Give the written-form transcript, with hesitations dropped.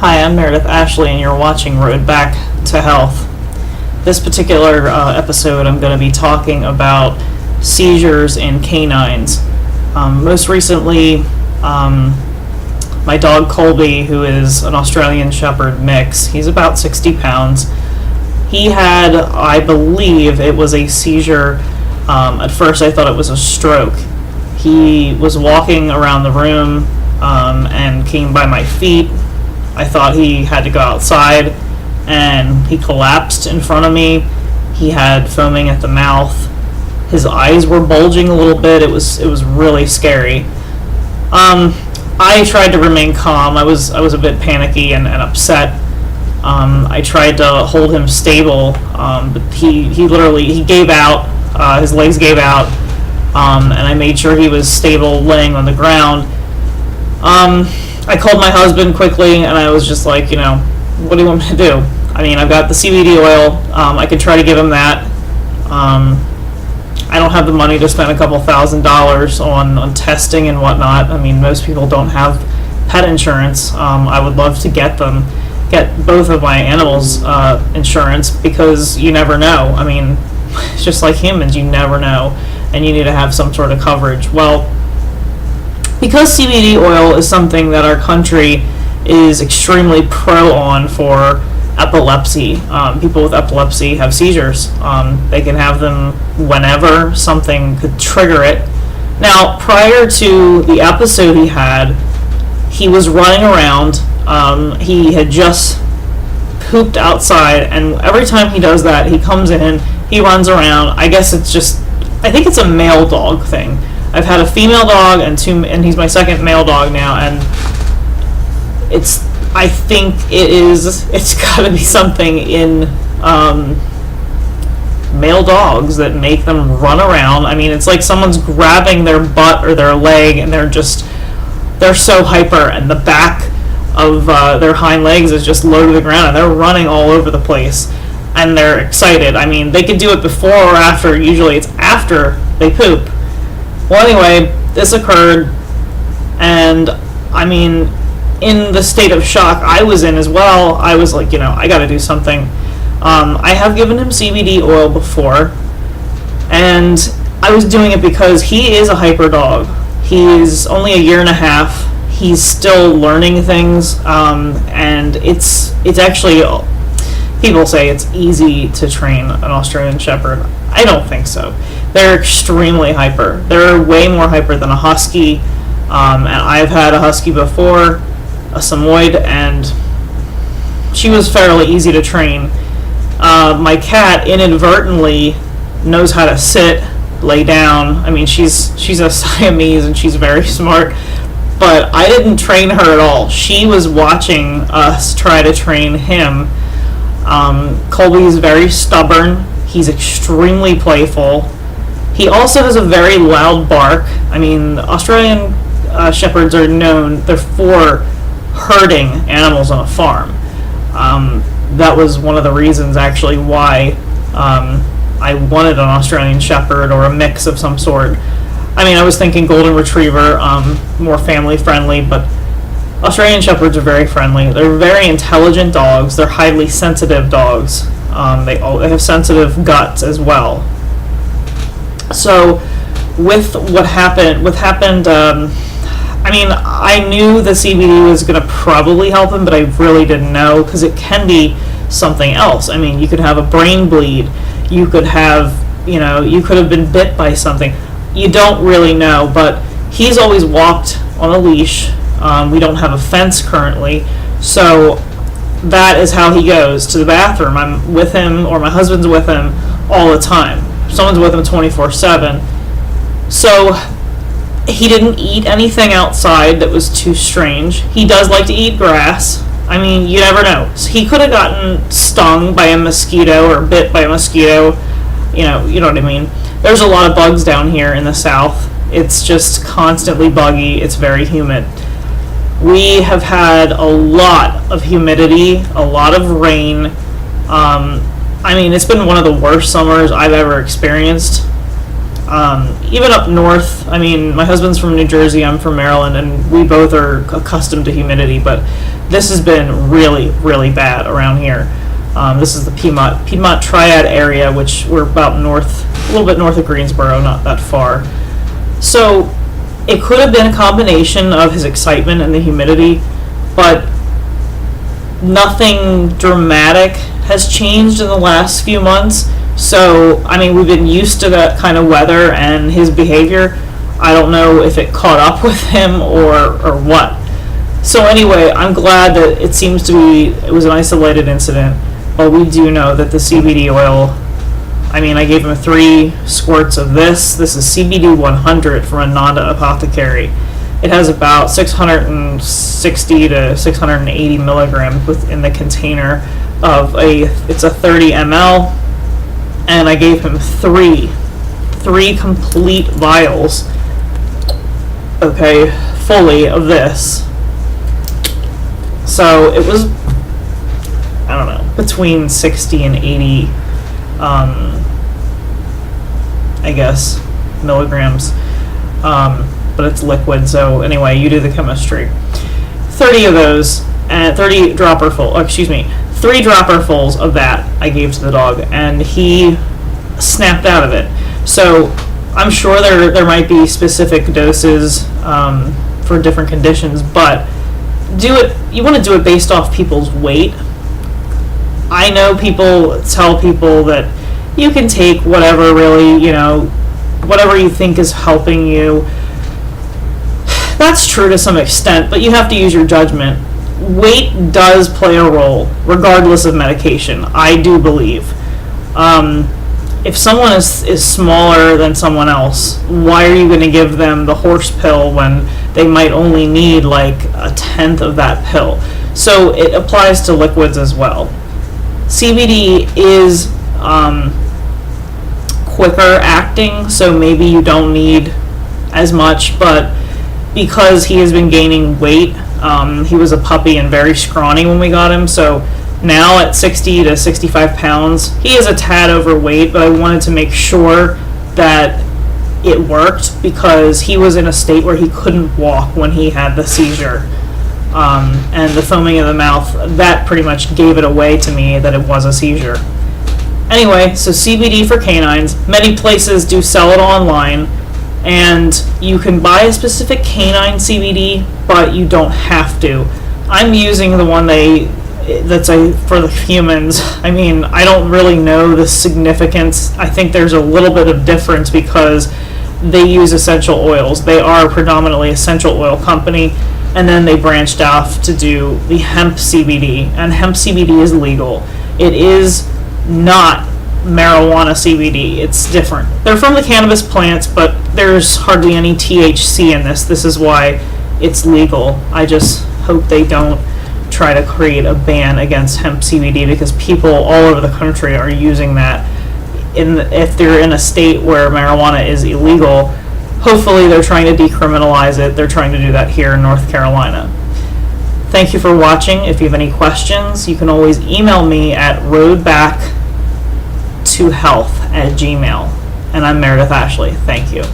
Hi, I'm Meredith Ashley, and you're watching Road Back to Health. This particular episode, I'm going to be talking about seizures in canines. Most recently, my dog Colby, who is an Australian Shepherd mix, he's about 60 pounds. He had, I believe, it was a seizure. At first, I thought it was a stroke. He was walking around the room and came by my feet. I thought he had to go outside, and he collapsed in front of me. He had foaming at the mouth. His eyes were bulging a little bit. It was really scary. I tried to remain calm. I was a bit panicky and upset. I tried to hold him stable, but he literally gave out. His legs gave out, and I made sure he was stable, laying on the ground. I called my husband quickly, and I was just like, what do you want me to do? I mean, I've got the CBD oil. I could try to give him that. I don't have the money to spend a couple $1,000s on testing and whatnot. I mean, most people don't have pet insurance. I would love to get both of my animals insurance, because you never know. I mean, it's just like humans, you never know, and you need to have some sort of coverage. Well, because CBD oil is something that our country is extremely pro on for epilepsy, people with epilepsy have seizures. They can have them whenever something could trigger it. Now, prior to the episode he was running around. He had just pooped outside, and every time he does that, he comes in, he runs around. I think it's a male dog thing. I've had a female dog and he's my second male dog now, and I think it's got to be something in male dogs that make them run around. I mean, it's like someone's grabbing their butt or their leg, and they're so hyper, and the back of their hind legs is just low to the ground, and they're running all over the place, and they're excited. I mean, they can do it before or after. Usually it's after they poop. Well, anyway, this occurred, and I mean, in the state of shock I was in as well, I was like, I gotta do something. I have given him CBD oil before, and I was doing it because he is a hyper dog. He's only a year and a half. He's still learning things, and it's actually, people say it's easy to train an Australian Shepherd. I don't think so. They're extremely hyper. They're way more hyper than a Husky, and I've had a Husky before, a Samoyed, and she was fairly easy to train. My cat inadvertently knows how to sit, lay down. I mean, she's a Siamese, and she's very smart, but I didn't train her at all. She was watching us try to train him. Colby is very stubborn. He's extremely playful. He also has a very loud bark. I mean, Australian Shepherds are known, they're for herding animals on a farm. That was one of the reasons, actually, why I wanted an Australian Shepherd or a mix of some sort. I mean, I was thinking Golden Retriever, more family friendly, but Australian Shepherds are very friendly. They're very intelligent dogs. They're highly sensitive dogs. They have sensitive guts as well. So, with what happened, I mean, I knew the CBD was going to probably help him, but I really didn't know, because it can be something else. I mean, you could have a brain bleed. You could have, you could have been bit by something. You don't really know, but he's always walked on a leash. We don't have a fence currently, so that is how he goes to the bathroom. I'm with him, or my husband's with him all the time. Someone's with him 24/7. So he didn't eat anything outside that was too strange. He does like to eat grass. I mean, you never know. So he could have gotten stung by a mosquito or bit by a mosquito. You know what I mean. There's a lot of bugs down here in the south. It's just constantly buggy. It's very humid. We have had a lot of humidity, a lot of rain. I mean, it's been one of the worst summers I've ever experienced. Even up north, I mean, my husband's from New Jersey, I'm from Maryland, and we both are accustomed to humidity, but this has been really, really bad around here. This is the Piedmont Triad area, which we're about north, a little bit north of Greensboro, not that far. So it could have been a combination of his excitement and the humidity, but nothing dramatic has changed in the last few months. So, I mean, we've been used to that kind of weather and his behavior. I don't know if it caught up with him or what. So anyway, I'm glad that it seems to be, it was an isolated incident, but we do know that the CBD oil, I mean, I gave him 3 squirts of this. This is CBD 100 from Ananda Apothecary. It has about 660 to 680 milligrams within the container of it's a 30 ml, and I gave him 3 complete vials, okay, fully of this. So it was, I don't know, between 60 and 80, I guess, milligrams. But it's liquid, so anyway, you do the chemistry. 30 of those, and 3 dropperfuls of that I gave to the dog, and he snapped out of it. So I'm sure there might be specific doses for different conditions, but you want to do it based off people's weight. I know people tell people that you can take whatever really, whatever you think is helping you. That's true to some extent, but you have to use your judgment. Weight does play a role, regardless of medication, I do believe. If someone is smaller than someone else, why are you going to give them the horse pill when they might only need like 1/10 of that pill? So it applies to liquids as well. CBD is quicker acting, so maybe you don't need as much, but because he has been gaining weight, he was a puppy and very scrawny when we got him, so now at 60 to 65 pounds, he is a tad overweight, but I wanted to make sure that it worked because he was in a state where he couldn't walk when he had the seizure. And the foaming of the mouth, that pretty much gave it away to me that it was a seizure. Anyway, so CBD for canines. Many places do sell it online, and you can buy a specific canine CBD, but you don't have to. I'm using the one that's for the humans. I mean, I don't really know the significance. I think there's a little bit of difference because they use essential oils. They are predominantly essential oil company, and then they branched off to do the hemp CBD, and hemp CBD is legal. It is not marijuana CBD. It's different. They're from the cannabis plants, but there's hardly any THC in this. This is why it's legal. I just hope they don't try to create a ban against hemp CBD because people all over the country are using that. If they're in a state where marijuana is illegal, hopefully they're trying to decriminalize it. They're trying to do that here in North Carolina. Thank you for watching. If you have any questions, you can always email me at roadbacktohealth@gmail.com. And I'm Meredith Ashley. Thank you.